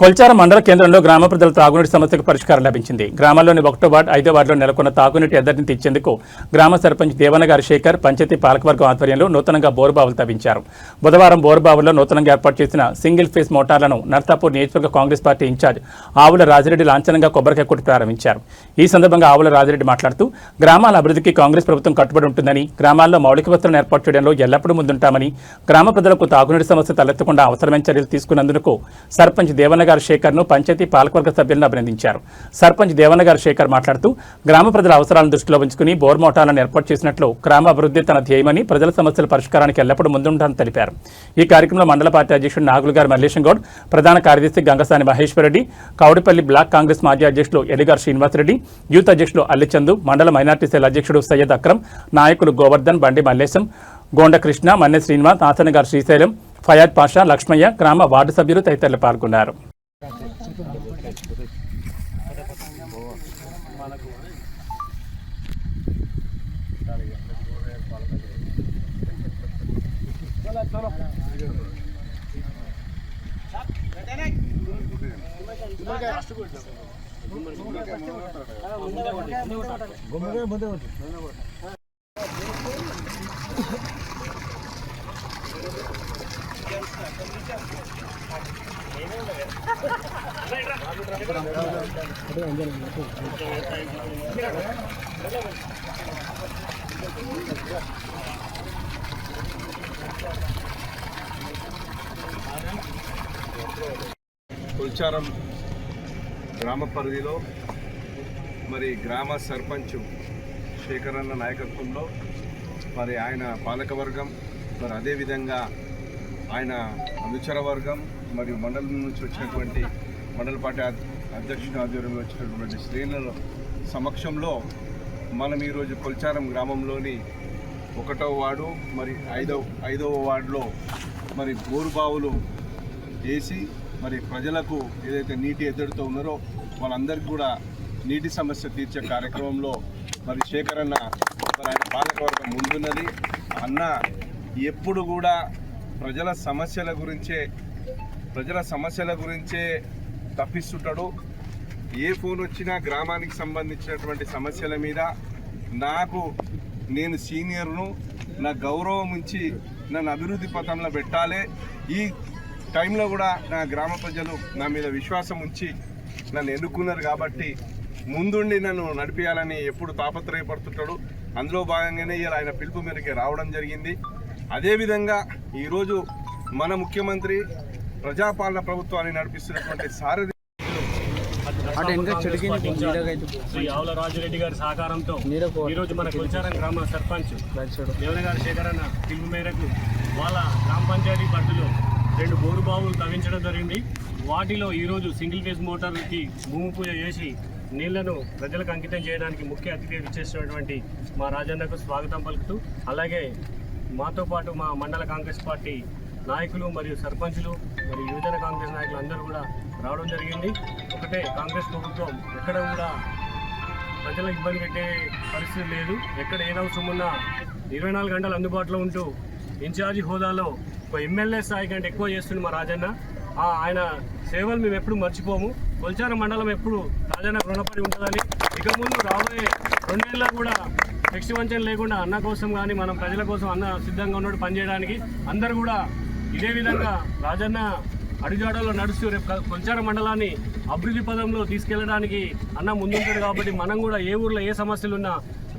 కొల్చారం మండల కేంద్రంలో గ్రామ ప్రజల తాగునీటి సమస్యకు పరిష్కారం లభించింది. గ్రామాల్లోని 1వ వార్డు 5వ వార్డులో నెలకొన్న తాగునీటి ఎద్దడిని తీర్చేందుకు గ్రామ సర్పంచ్ దేవనగారి శేఖర్ పంచాయతీ పాలకవర్గం ఆధ్వర్యంలో నూతనంగా బోరుబావులు తవ్వించారు. బుధవారం బోరుబావుల్లో నూతనంగా ఏర్పాటు చేసిన సింగిల్ ఫేస్ మోటార్లను నర్సాపూర్ నియోజకవర్గ కాంగ్రెస్ పార్టీ ఇన్ఛార్జ్ ఆవుల రాజిరెడ్డి లాంఛనంగా కొబ్బరికాయ కొట్టి ప్రారంభించారు. ఈ సందర్భంగా ఆవుల రాజిరెడ్డి మాట్లాడుతూ గ్రామాల అభివృద్ధికి కాంగ్రెస్ ప్రభుత్వం కట్టుబడి ఉంటుందని, గ్రామాల్లో మౌలిక వసతులను ఏర్పాటు చేయడంలో ఎల్లప్పుడూ ముందుంటామని, గ్రామ ప్రజలకు తాగునీటి సమస్య తలెత్తకుండా అవసరమైన చర్యలు తీసుకున్నందుకు సర్పంచ్ దేవనగారి శేఖర్ను పంచాయతీ పాలకవర్గ సభ్యులను అభినందించారు. సర్పంచ్ దేవనగారి శేఖర్ మాట్లాడుతూ గ్రామ ప్రజల అవసరాలను దృష్టిలో ఉంచుకుని బోర్ మోటార్లను ఏర్పాటు చేసినట్లు గ్రామ అభివృద్ధి తన ధ్యేయమని, ప్రజల సమస్యల పరిష్కారానికి ఎల్లప్పుడూ ముందుంటారని తెలిపారు. ఈ కార్యక్రమంలో మండల పార్టీ అధ్యక్షుడు నాగులుగారి మల్లేశం గౌడ్, ప్రధాన కార్యదర్శి గంగసాని మహేశ్వరరెడ్డి, కౌడిపల్లి బ్లాక్ కాంగ్రెస్ మాజీ అధ్యక్షులు ఎలిగార్ శ్రీనివాసరెడ్డి, యూత్ అధ్యక్షులు అల్లిచందు, మండల మైనార్టీ సెల్ అధ్యక్షుడు సయ్యద్ అక్రమ్, నాయకులు గోవర్ధన్, బండి మల్లేశం, గోండ కృష్ణ, మన్నె శ్రీనివాస్, ఆసనగారు శ్రీశైలం, ఫయాద్ పాషా, లక్ష్మయ్య, గ్రామ వార్డు సభ్యులు తదితరులు పాల్గొన్నారు. కొల్చారం గ్రామ పరిధిలో మరి గ్రామ సర్పంచ్ శేఖరన్న నాయకత్వంలో మరి ఆయన పాలకవర్గం, మరి అదేవిధంగా ఆయన అనుచర వర్గం మరియు మండలం నుంచి వచ్చినటువంటి మండల పార్టీ అధ్యక్షుడి ఆధ్వర్యంలో వచ్చినటువంటి శ్రేణుల సమక్షంలో మనం ఈరోజు కొల్చారం గ్రామంలోని 1వ వార్డు మరి 5వ వార్డులో మరి బోరుబావులు వేసి మరి ప్రజలకు ఏదైతే నీటి ఎద్దడితో ఉన్నారో వాళ్ళందరికీ కూడా నీటి సమస్య తీర్చే కార్యక్రమంలో మరి శేఖరన్న మరి ఆయన పాలకవర్గం ముందున్నది. అన్న ఎప్పుడు కూడా ప్రజల సమస్యల గురించే తప్పిస్తుంటాడు. ఏ ఫోన్ వచ్చినా గ్రామానికి సంబంధించినటువంటి సమస్యల మీద నేను సీనియర్ను, నా గౌరవం ఉంచి నన్ను అభివృద్ధి పథంలో పెట్టాలి. ఈ టైంలో కూడా నా గ్రామ ప్రజలు నా మీద విశ్వాసం ఉంచి నన్ను ఎన్నుకున్నారు కాబట్టి ముందుండి నన్ను నడిపించాలని ఎప్పుడు తాపత్రయపడుతుంటాడు. అందులో భాగంగానే ఇలా ఆయన పిలుపు మేరకు రావడం జరిగింది. అదేవిధంగా ఈరోజు మన ముఖ్యమంత్రి ప్రజాపాలన ప్రభుత్వాన్ని నడిపిస్తున్నటువంటి సారథి శ్రీ ఆవుల రాజిరెడ్డి గారి సహకారంతో ఈరోజు మన కొల్చారం గ్రామ సర్పంచ్ దేవనగారి శేఖరన్న పిలుపు మేరకు వాళ్ళ గ్రామ పంచాయతీ పరిధిలో 2 బోరుబావులు తవ్వించడం జరిగింది. వాటిలో ఈరోజు సింగిల్ ఫేజ్ మోటార్కి భూమి పూజ చేసి నీళ్లను ప్రజలకు అంకితం చేయడానికి ముఖ్య అతిథిగా ఇచ్చేసినటువంటి మా రాజన్నకు స్వాగతం పలుకుతూ, అలాగే మాతో పాటు మా మండల కాంగ్రెస్ పార్టీ నాయకులు మరియు సర్పంచులు మరియు యువజన కాంగ్రెస్ నాయకులు అందరూ కూడా రావడం జరిగింది. ఒకటే, కాంగ్రెస్ ప్రభుత్వం ఎక్కడ కూడా ప్రజలకు ఇబ్బంది పెట్టే పరిస్థితి లేదు. ఎక్కడ ఏదో అవసరం ఉన్నా 24 గంటలు అందుబాటులో ఉంటూ ఇన్ఛార్జి హోదాలో ఒక ఎమ్మెల్యే స్థాయి కంటే ఎక్కువ చేస్తుంది మా రాజన్న. ఆయన సేవలు మేము ఎప్పుడు మర్చిపోము. కొల్చారం మండలం ఎప్పుడు రాజన్న రుణపడి ఉంటుందని, ఇక ముందు రాబోయే 2 ఏళ్ళ కూడా శక్తి వంచన లేకుండా అన్న కోసం కానీ మనం ప్రజల కోసం అన్న సిద్ధంగా ఉన్నాడు పనిచేయడానికి. అందరూ కూడా ఇదే విధంగా రాజన్న అడుగుజాడలో నడుస్తూ రేపు కొల్చారం మండలాన్ని అభివృద్ధి పదంలో తీసుకెళ్లడానికి అన్న ముందుంటాడు. కాబట్టి మనం కూడా ఏ ఊర్లో ఏ సమస్యలు ఉన్నా